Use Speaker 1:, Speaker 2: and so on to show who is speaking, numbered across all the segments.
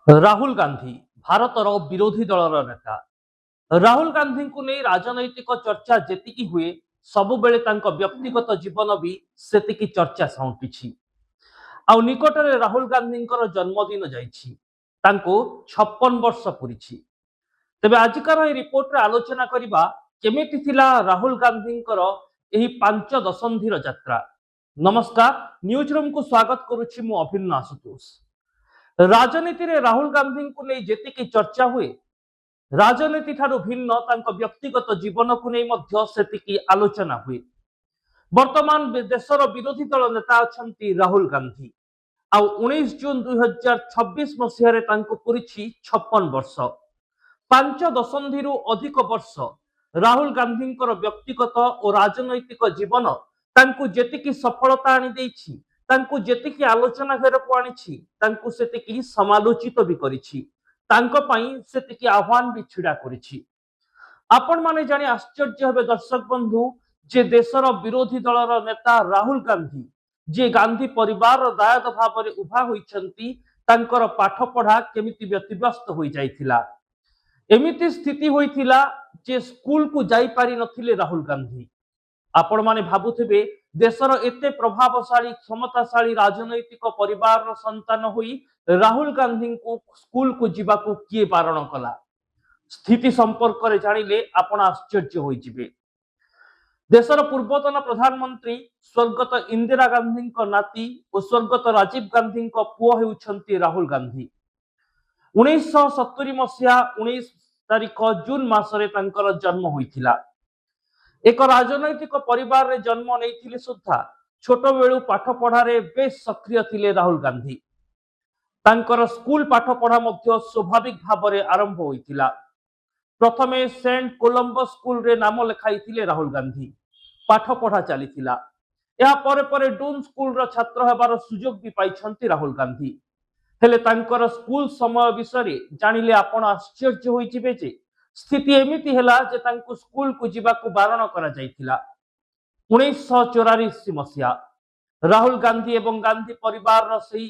Speaker 1: राहुल गांधी भारतर विरोधी दलर नेता। राहुल गांधी को नहीं राजनैतिक चर्चा जेतिकी हुए सबुबेले तांको व्यक्तिगत जीवन भी सेतिकी चर्चा साउंटिछि। आउ निकटरे राहुल गांधी जन्मदिन जाइछि, तांको 56 वर्ष पुरिछि। तेबे आजिकार ए रिपोर्ट रे आलोचना करिबा केमिति थिला राहुल गांधी एही 5 दशंधिर यात्रा। नमस्कार, न्यूज रूम को स्वागत करुछि मु अभिन्न आशुतोष। राजनीति रे राहुल गांधी को नहीं जेतिकी चर्चा हुए, राजनीति ठारू भिन्न तांको व्यक्तिगत जीवन को नहीं मध्य सेतिकी आलोचना हुए। वर्तमान देशर विरोधी दल नेता अछंती राहुल गांधी। आउ 19 जून 2026 मसीह तांको पुरिछि 56 वर्ष। 5 दशंधि अधिक वर्ष राहुल गांधी व्यक्तिगत और राजनैतिक जीवन तांको जेतिकी सफलता आनी देछि, तांको जेतिकी आलोचना घेरକୁ आनिछि, तांको सेतिकी समालोचित भी करिछि, तांको पई सेतिकी आह्वान भी छिड़ा करिछि। आपण माने जानि आश्चर्य हेबे दर्शक बंधु जे देशर विरोधी दलर नेता राहुल गांधी, जे गांधी परिवार दायद भाव में उभा होइछंती, तांकर पाठ पढ़ा केमिति व्यतिव्यस्त होई जाइथिला। एमिति स्थिति होइथिला जे स्कूल को जाई पारि नथिले राहुल गांधी। आपण माने भाबुथिबे देशर एते प्रभावशाली क्षमताशाली राजनैतिक परिवार संतान होई राहुल गांधी को स्कूल को जीवाकू किए बारण कला। स्थिति संपर्क रे जानिले आपण आश्चर्य होई जिबे। देशर पूर्वतन प्रधानमंत्री स्वर्गत इंदिरा गांधी नाती और स्वर्गत राजीव गांधी पुओ हेउछंती राहुल गांधी। 1970 मसीहा 19 तारिख जून मासरे तांकर जन्म होइथिला। एक राजनैतिक परिवार रे जन्म नहीं सुधा छोट बेलू पाठ पढ़ारे बेस सक्रिय थिले राहुल गांधी। तांकर स्कूल पाठ पढ़ा मध्य स्वाभाविक भाव में आरंभ होइथिला। प्रथमे सेंट कोलंबस स्कूल रे नाम लिखाई राहुल गांधी। पाठ पढ़ा चलीथिला। या परे परे डून स्कूल रो छात्र हेबार सुजोग भी पाइछंती राहुल गांधी। हेले तांकर स्कूल समय विषय जानिले आपण आश्चर्य होई जिबे जे स्थिति एमिति हेला जे तांको स्कूल को जीवाकू बारण करा जाइथिला। 1984 मसीहा राहुल गांधी एवं गांधी परिवार रो सेही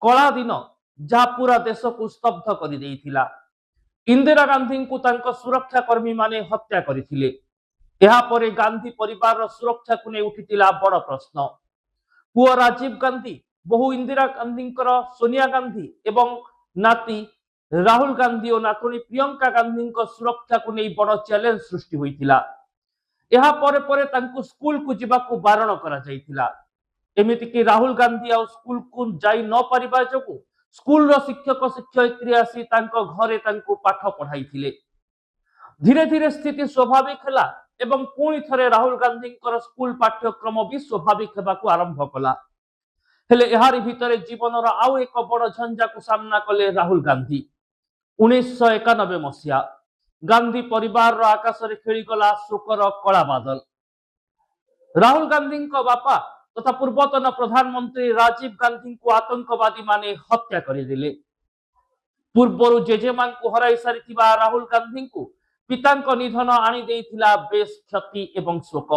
Speaker 1: कला दिन जहा पूरा देश को स्तब्ध कर देइथिला। इंदिरा गांधी को तांको सुरक्षा कर्मी माने हत्या करिथिले। एहा परे गांधी परिवार रो सुरक्षा को नै उठिथिला बड़ प्रश्न। पुओ राजीव गांधी, बहु इंदिरा गांधी सोनिया गांधी एवं नाती राहुल गांधी और नातुणी प्रियंका गांधी सुरक्षा को नहीं बड़ चैलेंज सृष्टि होइथिला। एहा परे परे तांको स्कूल को जीवाकू बारण करा जाइथिला। एमिति कि राहुल गांधी आ स्कूल को जाई न परिबा जोगु स्कूल रो शिक्षक शिक्षयित्री आसी तांको घरे तांको पाठ पढ़ाइथिले। धीरे धीरे स्थिति स्वाभाविक हला एवं पुणी थरे राहुल गांधी स्कूल पाठ्यक्रम भी स्वाभाविक हेबाकू आरंभ कला। हेले एहारी भितरे जीवनर आउ एक बड़ झंझा को सामना कले राहुल गांधी। 1991 मसीहा गांधी परिवार रो आकाश रे खेलीगला शोकर कला बादल। राहुल गांधी बापा तथा पूर्वतन प्रधानमंत्री राजीव गांधी को आतंकवादी माने हत्या करदेले। पूर्वर जेजेमा को हराई सारिथिबा राहुल गांधी को पिता निधन आनी देइथिला बेस क्षति एवं शोक।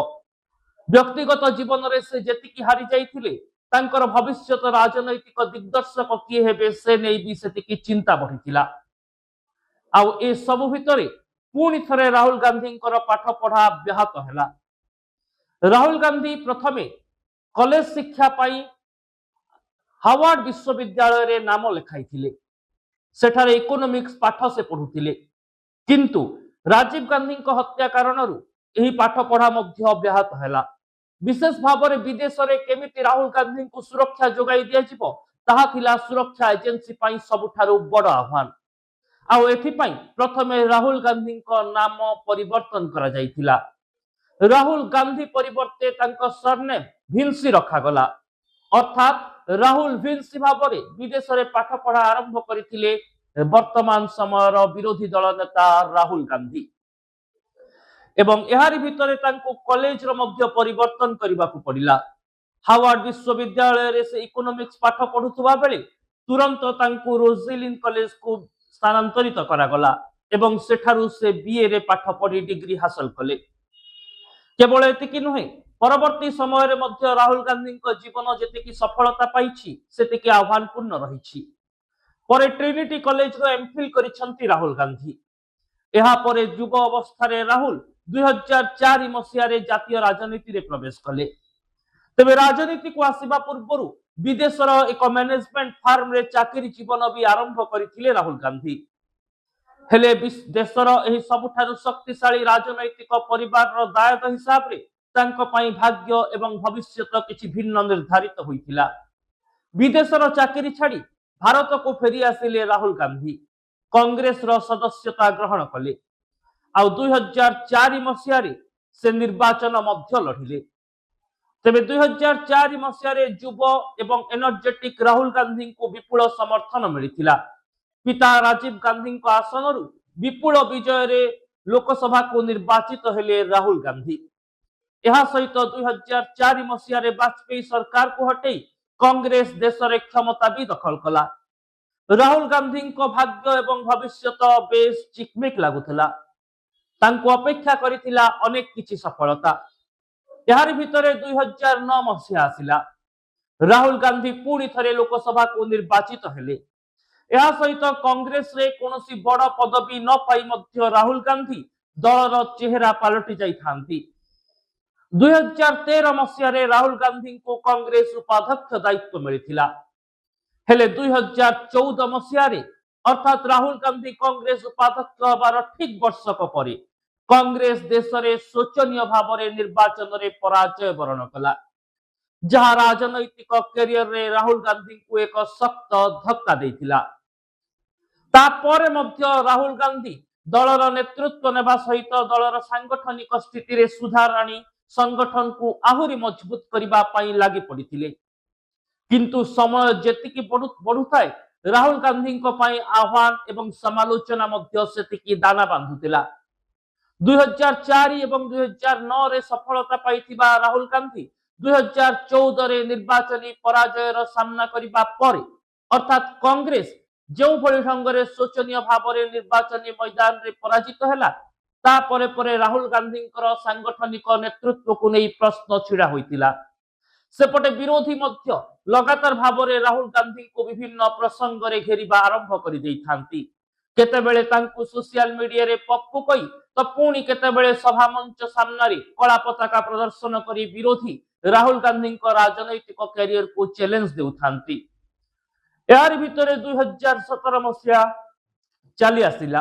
Speaker 1: व्यक्तिगत जीवन रे से जेतिकी हारी जाइथिले, तांकर भविष्यत राजनैतिक दिग्दर्शक किए हेबे से नै भी सेतिकी चिंता बढ़िथिला। आउ ए सब भितरे पुणी थरे राहुल गांधी पाठ पढ़ा व्याहत हैला। राहुल गांधी प्रथमे कॉलेज शिक्षा पाई हार्वर्ड विश्वविद्यालय रे नाम लिखाइथिले। सेठारे इकोनॉमिक्स पाठ से पढ़ुथिले, किंतु राजीव गांधी हत्या कारणरू एही पाठ पढ़ा मध्य व्याहत हैला। विशेष भाव में विदेश रे केमिति राहुल गांधी को सुरक्षा जोगाई दिया जिवो ताहा थिला सुरक्षा एजेंसी पाई सबुठारू बड़ आह्वान। आउ एथिपाई प्रथमे राहुल गांधी नाम परिवर्तन करा जाइथिला। राहुल गांधी परिवर्ते तांको सरनेम भिंसी रखा गला। अर्थात राहुल भिंसी भाव में विदेश रे पाठ पढ़ा आरंभ करथिले वर्तमान समयर विरोधी दल नेता राहुल गांधी। एवं एहारी भितरे तांको कॉलेज रो मध्य परिवर्तन करिबाकू पड़िला। हार्वर्ड विश्वविद्यालय रे से इकोनॉमिक्स पाठ पढ़ुथुबा बेले तुरंत तांको रोजेलिन कॉलेज को स्थानांतरित करागला एवं सेठारू से बीए रे पाठ पढ़ी डिग्री हासिल कले। केवल एतिकी नुहे, परवर्ती समय रे मध्य राहुल गांधी जीवन जेतिकी सफलता पाइछि सेतिकी आह्वानपूर्ण रहिछि। ପରେ ଟ୍ରିନିଟି କଲେଜର ଏମ୍ଫିଲ୍ କରିଛନ୍ତି ରାହୁଲ ଗାନ୍ଧୀ। ଏହାପରେ ଯୁବ ଅବସ୍ଥାରେ ରାହୁଲ 2004 ମସିହାରେ ଜାତୀୟ ରାଜନୀତିରେ ପ୍ରବେଶ କଲେ। ତେବେ ରାଜନୀତିକୁ ଆସିବା ପୂର୍ବରୁ ବିଦେଶର ଏକ ମ୍ୟାନେଜମେଣ୍ଟ ଫାର୍ମରେ ଚାକିରି ଜୀବନ ବି ଆରମ୍ଭ କରିଥିଲେ ରାହୁଲ ଗାନ୍ଧୀ। ହେଲେ ଦେଶର ଏହି ସବୁଠାରୁ ଶକ୍ତିଶାଳୀ ରାଜନୈତିକ ପରିବାରର ଦାୟକ ହିସାବରେ ତାଙ୍କ ପାଇଁ ଭାଗ୍ୟ ଏବଂ ଭବିଷ୍ୟତ କିଛି ଭିନ୍ନ ନିର୍ଦ୍ଧାରିତ ହୋଇଥିଲା। ବିଦେଶର ଚାକିରି ଛାଡ଼ି ଭାରତକୁ ଫେରି ଆସିଲେ ରାହୁଲ ଗାନ୍ଧୀ। କଂଗ୍ରେସର ସଦସ୍ୟତା ଗ୍ରହଣ କଲେ। ଆଉ 2004 ମସିହାରେ ସେ ନିର୍ବାଚନ ମଧ୍ୟ ଲଢ଼ିଲେ। ତେବେ 2004 ମସିହାରେ ଯୁବ ଏବଂ ଏନର୍ଜେଟିକ୍ ରାହୁଲ ଗାନ୍ଧୀଙ୍କୁ ବିପୁଳ ସମର୍ଥନ ମିଳିଥିଲା। ପିତା ରାଜୀବ ଗାନ୍ଧୀଙ୍କ ଆସନରୁ ବିପୁଳ ବିଜୟରେ ଲୋକସଭାକୁ ନିର୍ବାଚିତ ହେଲେ ରାହୁଲ ଗାନ୍ଧୀ। ଏହା ସହିତ 2004 ମସିହାରେ ବାଜପେୟୀ ସରକାରକୁ ହଟେଇ କଂଗ୍ରେସ ଦେଶରେ କ୍ଷମତା ବି ଦଖଲ କଲା। ରାହୁଲ ଗାନ୍ଧୀଙ୍କ ଭାଗ୍ୟ ଏବଂ ଭବିଷ୍ୟତ ବେଶ ଚିକମିକ ଲାଗୁଥିଲା। ତାଙ୍କୁ ଅପେକ୍ଷା କରିଥିଲା ଅନେକ କିଛି ସଫଳତା। ଏହାରି ଭିତରେ 2009 ମସିହା ଆସିଲା। ରାହୁଲ ଗାନ୍ଧୀ ପୁଣି ଥରେ ଲୋକସଭାକୁ ନିର୍ବାଚିତ ହେଲେ। ଏହା ସହିତ କଂଗ୍ରେସରେ କୌଣସି ବଡ଼ ପଦବୀ ନ ପାଇ ମଧ୍ୟ ରାହୁଲ ଗାନ୍ଧୀ ଦଳର ଚେହେରା ପାଲଟି ଯାଇଥାନ୍ତି। 2013 ମସିହାରେ ରାହୁଲ ଗାନ୍ଧୀଙ୍କୁ କଂଗ୍ରେସ ଉପାଧ୍ୟକ୍ଷ ଦାୟିତ୍ୱ ମିଳିଥିଲା। ହେଲେ 2014 ମସିହାରେ ଅର୍ଥାତ୍ ରାହୁଲ ଗାନ୍ଧୀ କଂଗ୍ରେସ ଉପାଧ୍ୟକ୍ଷ ହେବାର ଠିକ ବର୍ଷକ ପରେ କଂଗ୍ରେସ ଦେଶରେ ଶୋଚନୀୟ ଭାବରେ ନିର୍ବାଚନରେ ପରାଜୟ ବରଣ କଲା, ଯାହା ରାଜନୈତିକ କ୍ୟାରିୟରରେ ରାହୁଲ ଗାନ୍ଧୀଙ୍କୁ ଏକ ଶକ୍ତ ଧକ୍କା ଦେଇଥିଲା। ତାପରେ ମଧ୍ୟ ରାହୁଲ ଗାନ୍ଧୀ ଦଳର ନେତୃତ୍ୱ ନେବା ସହିତ ଦଳର ସାଂଗଠନିକ ସ୍ଥିତିରେ ସୁଧାର ଆଣି ସଂଗଠନକୁ ଆହୁରି ମଜବୁତ କରିବା ପାଇଁ ଲାଗି ପଡ଼ିଥିଲେ। କିନ୍ତୁ ସମୟ ଯେତିକି ବଢୁଥାଏ ରାହୁଲ ଗାନ୍ଧୀଙ୍କ ପାଇଁ ଆହ୍ୱାନ ଏବଂ ସମାଲୋଚନା ମଧ୍ୟ ସେତିକି ଦାନା ବାନ୍ଧୁଥିଲା। 2004 ଏବଂ 2009ରେ ସଫଳତା ପାଇଥିବା ରାହୁଲ ଗାନ୍ଧୀ 2014ରେ ନିର୍ବାଚନୀ ପରାଜୟର ସାମ୍ନା କରିବା ପରେ ଅର୍ଥାତ୍ କଂଗ୍ରେସ ଯେଉଁଭଳି ଢଙ୍ଗରେ ଶୋଚନୀୟ ଭାବରେ ନିର୍ବାଚନୀ ମଇଦାନରେ ପରାଜିତ ହେଲା, ତାପରେ ପରେ ରାହୁଲ ଗାନ୍ଧୀଙ୍କର ସାଂଗଠନିକ ନେତୃତ୍ୱକୁ ନେଇ ପ୍ରଶ୍ନ ଛିଡ଼ା ହୋଇଥିଲା। ସେପଟେ ବିରୋଧୀ ମଧ୍ୟ ଲଗାତାର ଭାବରେ ରାହୁଲ ଗାନ୍ଧୀଙ୍କୁ ବିଭିନ୍ନ ପ୍ରସଙ୍ଗରେ ଘେରିବା ଆରମ୍ଭ କରିଦେଇଥାନ୍ତି। କେତେବେଳେ ତାଙ୍କୁ ସୋସିଆଲ ମିଡିଆରେ ପପୁ କହି ତ ପୁଣି କେତେବେଳେ ସଭାମଞ୍ଚ ସାମ୍ନାରେ କଳା ପତାକା ପ୍ରଦର୍ଶନ କରି ବିରୋଧୀ ରାହୁଲ ଗାନ୍ଧୀଙ୍କ ରାଜନୈତିକ କ୍ୟାରିୟରକୁ ଚ୍ୟାଲେଞ୍ଜ ଦେଉଥାନ୍ତି। ଏହାରି ଭିତରେ 2017 ମସିହା ଚାଲି ଆସିଲା।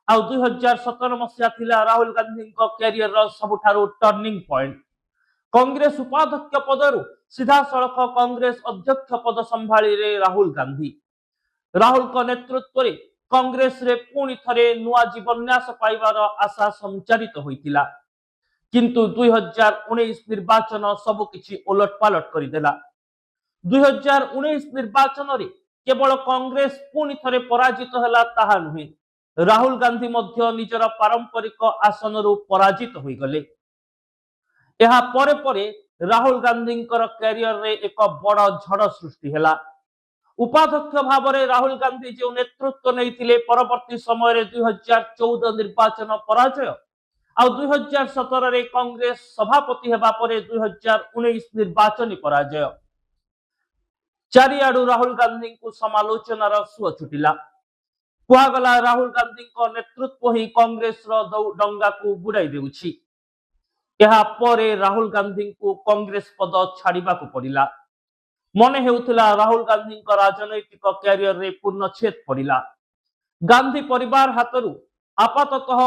Speaker 1: ଆଉ 2017 ମସିହା ଥିଲା ରାହୁଲ ଗାନ୍ଧୀଙ୍କ କ୍ୟାରିୟରର ସବୁଠାରୁ ଟର୍ଣ୍ଣିଂ ପଏଣ୍ଟ। କଂଗ୍ରେସ ଉପାଧ୍ୟକ୍ଷ ପଦରୁ ସିଧାସଳଖ କଂଗ୍ରେସ ଅଧ୍ୟକ୍ଷ ପଦ ସମ୍ଭାଳିଲେ ରାହୁଲ ଗାନ୍ଧୀ। ରାହୁଲଙ୍କ ନେତୃତ୍ୱରେ କଂଗ୍ରେସରେ ପୁଣି ଥରେ ନୂଆ ଜୀବନ୍ୟାସ ପାଇବାର ଆଶା ସଞ୍ଚାରିତ ହୋଇଥିଲା। କିନ୍ତୁ 2019 ନିର୍ବାଚନ ସବୁକିଛି ଓଲଟପାଲଟ କରିଦେଲା। 2019 ନିର୍ବାଚନରେ କେବଳ କଂଗ୍ରେସ ପୁଣି ଥରେ ପରାଜିତ ହେଲା ତାହା ନୁହେଁ, ରାହୁଲ ଗାନ୍ଧୀ ମଧ୍ୟ ନିଜର ପାରମ୍ପରିକ ଆସନରୁ ପରାଜିତ ହୋଇଗଲେ। ଏହା ପରେ ପରେ ରାହୁଲ ଗାନ୍ଧୀଙ୍କର କ୍ୟାରିୟରରେ ଏକ ବଡ଼ ଝଡ଼ ସୃଷ୍ଟି ହେଲା। ଉପାଧ୍ୟକ୍ଷ ଭାବରେ ରାହୁଲ ଗାନ୍ଧୀ ଯେଉଁ ନେତୃତ୍ୱ ନେଇଥିଲେ, ପରବର୍ତ୍ତୀ ସମୟରେ 2014 ନିର୍ବାଚନ ପରାଜୟ ଆଉ 2017ରେ କଂଗ୍ରେସ ସଭାପତି ହେବା ପରେ 2019 ନିର୍ବାଚନୀ ପରାଜୟ, ଚାରିଆଡୁ ରାହୁଲ ଗାନ୍ଧୀଙ୍କୁ ସମାଲୋଚନାର ସୁଅ ଛୁଟିଲା। କୁହାଗଲା ରାହୁଲ ଗାନ୍ଧୀଙ୍କ ନେତୃତ୍ୱ ହିଁ କଂଗ୍ରେସର ଡଙ୍ଗାକୁ ବୁଡାଇ ଦେଉଛି। ଏହା ପରେ ରାହୁଲ ଗାନ୍ଧୀଙ୍କୁ କଂଗ୍ରେସ ପଦ ଛାଡ଼ିବାକୁ ପଡ଼ିଲା। ମନେ ହେଉଥିଲା ରାହୁଲ ଗାନ୍ଧୀଙ୍କ ରାଜନୈତିକ କ୍ୟାରିୟରରେ ପୂର୍ଣ୍ଣଚ୍ଛେଦ ପଡ଼ିଲା। ଗାନ୍ଧୀ ପରିବାର ହାତରୁ ଆପାତତଃ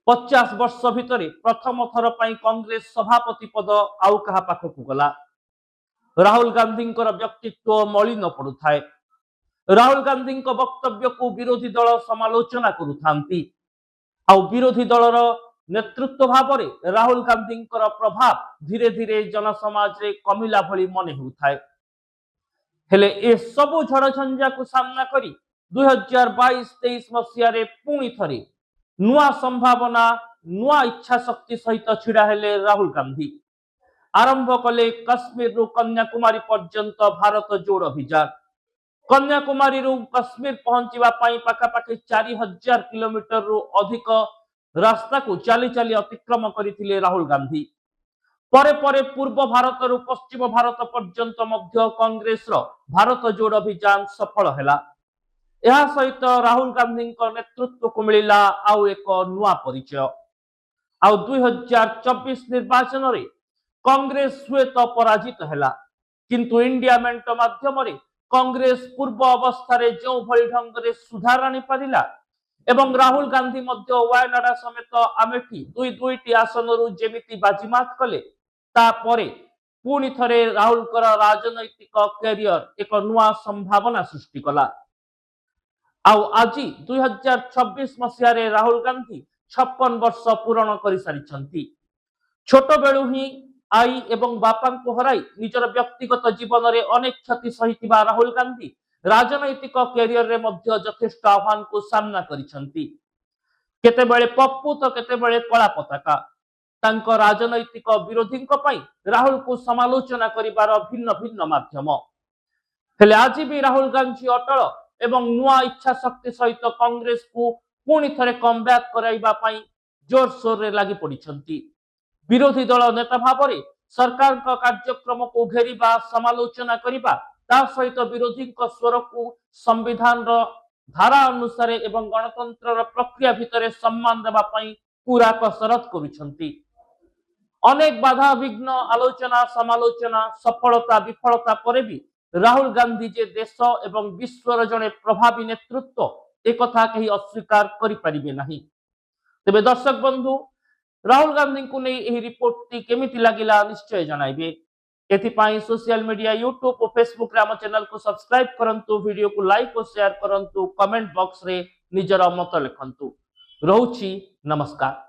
Speaker 1: 50 ବର୍ଷ ଭିତରେ ପ୍ରଥମ ଥର ପାଇଁ କଂଗ୍ରେସ ସଭାପତି ପଦ ଆଉ କାହା ପାଖକୁ ଗଲା। ରାହୁଲ ଗାନ୍ଧୀଙ୍କର ବ୍ୟକ୍ତିତ୍ୱ ମଳିନ ପଡୁଥାଏ। ରାହୁଲ ଗାନ୍ଧୀଙ୍କ ବକ୍ତବ୍ୟକୁ ବିରୋଧୀ ଦଳ ସମାଲୋଚନା କରୁଥାନ୍ତି। ଆଉ ବିରୋଧୀ ଦଳର ନେତୃତ୍ୱ ଭାବରେ ରାହୁଲ ଗାନ୍ଧୀଙ୍କର ପ୍ରଭାବ ଧୀରେ ଧୀରେ ଜନସମାଜରେ କମିଲା ଭଳି ମନେ ହେଉଥାଏ। ହେଲେ ଏସବୁ ଝଡ଼ଝଞ୍ଜାକୁ ସାମ୍ନା କରି 2022-23 ମସିହାରେ ପୁଣି ଥରେ ନୂଆ ସମ୍ଭାବନା, ନୂଆ ଇଚ୍ଛା ଶକ୍ତି ସହିତ ଛିଡ଼ା ହେଲେ ରାହୁଲ ଗାନ୍ଧୀ। ଆରମ୍ଭ କଲେ କାଶ୍ମୀରରୁ କନ୍ୟାକୁମାରୀ ପର୍ଯ୍ୟନ୍ତ ଭାରତ ଯୋଡ ଅଭିଯାନ। କନ୍ୟାକୁମାରୀରୁ କାଶ୍ମୀର ପହଞ୍ଚିବା ପାଇଁ ପାଖାପାଖି 4000 କିଲୋମିଟରରୁ ଅଧିକ ରାସ୍ତାକୁ ଚାଲି ଚାଲି ଅତିକ୍ରମ କରିଥିଲେ ରାହୁଲ ଗାନ୍ଧୀ। ପରେ ପରେ ପୂର୍ବ ଭାରତରୁ ପଶ୍ଚିମ ଭାରତ ପର୍ଯ୍ୟନ୍ତ ମଧ୍ୟ କଂଗ୍ରେସର ଭାରତ ଯୋଡ ଅଭିଯାନ ସଫଳ ହେଲା। ଏହା ସହିତ ରାହୁଲ ଗାନ୍ଧୀଙ୍କ ନେତୃତ୍ୱକୁ ମିଳିଲା ଆଉ ଏକ ନୂଆ ପରିଚୟ। ଆଉ 2024 ନିର୍ବାଚନରେ କଂଗ୍ରେସ ହୁଏତ ପରାଜିତ ହେଲା, କିନ୍ତୁ ଇଣ୍ଡିଆ ମେଣ୍ଟ ମାଧ୍ୟମରେ କଂଗ୍ରେସ ପୂର୍ବ ଅବସ୍ଥାରେ ଯେଉଁଭଳି ଢଙ୍ଗରେ ସୁଧାର ଆଣିପାରିଲା ଏବଂ ରାହୁଲ ଗାନ୍ଧୀ ମଧ୍ୟ ୱାୟନାଡା ସମେତ ଆମେଠି ଦୁଇଟି ଆସନରୁ ଯେମିତି ବାଜିମାତ କଲେ, ତାପରେ ପୁଣି ଥରେ ରାହୁଲଙ୍କର ରାଜନୈତିକ କ୍ୟାରିୟର ଏକ ନୂଆ ସମ୍ଭାବନା ସୃଷ୍ଟି କଲା। ଆଉ ଆଜି 2026 ମସିହାରେ ରାହୁଲ ଗାନ୍ଧୀ 56 ବର୍ଷ ପୂରଣ କରିସାରିଛନ୍ତି। ଛୋଟବେଳୁ ହିଁ ଆଈ ଏବଂ ବାପାଙ୍କୁ ହରାଇ ନିଜର ବ୍ୟକ୍ତିଗତ ଜୀବନରେ ଅନେକ କ୍ଷତି ସହିଥିବା ରାହୁଲ ଗାନ୍ଧୀ ରାଜନୈତିକ କ୍ୟାରିୟରରେ ମଧ୍ୟ ଯଥେଷ୍ଟ ଆହ୍ୱାନକୁ ସାମ୍ନା କରିଛନ୍ତି। କେତେବେଳେ ପପୁ ତ କେତେବେଳେ କଳା ପତାକା। ତାଙ୍କ ରାଜନୈତିକ ବିରୋଧୀଙ୍କ ପାଇଁ ରାହୁଲକୁ ସମାଲୋଚନା କରିବାର ଭିନ୍ନ ଭିନ୍ନ ମାଧ୍ୟମ। ହେଲେ ଆଜି ବି ରାହୁଲ ଗାନ୍ଧୀ ଅଟଳ ଏବଂ ନୂଆ ଇଚ୍ଛା ଶକ୍ତି ସହିତ କଂଗ୍ରେସକୁ ପୁଣି ଥରେ କମ୍ବ୍ୟାକ୍ କରାଇବା ପାଇଁ ଜୋରସୋରରେ ଲାଗି ପଡ଼ିଛନ୍ତି। ବିରୋଧୀ ଦଳ ନେତା ଭାବରେ ସରକାରଙ୍କ କାର୍ଯ୍ୟକ୍ରମକୁ ଘେରିବା, ସମାଲୋଚନା କରିବା, ତା ସହିତ ବିରୋଧୀଙ୍କ ସ୍ୱରକୁ ସମ୍ବିଧାନର ଧାରା ଅନୁସାରେ ଏବଂ ଗଣତନ୍ତ୍ରର ପ୍ରକ୍ରିୟା ଭିତରେ ସମ୍ମାନ ଦେବା ପାଇଁ ପୁରା କସରତ କରୁଛନ୍ତି। ଅନେକ ବାଧା ବିଘ୍ନ, ଆଲୋଚନା ସମାଲୋଚନା, ସଫଳତା ବିଫଳତା ପରେ ବି ରାହୁଲ ଗାନ୍ଧୀ ଯେ ଦେଶ ଏବଂ ବିଶ୍ୱର ଜଣେ ପ୍ରଭାବୀ ନେତୃତ୍ୱ, ଏକଥା କେହି ଅସ୍ୱୀକାର କରିପାରିବେ ନାହିଁ। ତେବେ ଦର୍ଶକ ବନ୍ଧୁ, ରାହୁଲ ଗାନ୍ଧୀଙ୍କୁ ନେଇ ଏହି ରିପୋର୍ଟଟି କେମିତି ଲାଗିଲା ନିଶ୍ଚୟ ଜଣାଇବେ। ଏଥିପାଇଁ सोशल मीडिया यूट्यूब और फेसबुक रे ଆମ ଚ୍ୟାନେଲକୁ ସବସ୍କ୍ରାଇବ କରନ୍ତୁ, ଭିଡିଓକୁ ଲାଇକ୍ ଓ ସେୟାର କରନ୍ତୁ, କମେଣ୍ଟ ବକ୍ସରେ ନିଜର ମତ ଲେଖନ୍ତୁ। ରହୁଛି, ନମସ୍କାର।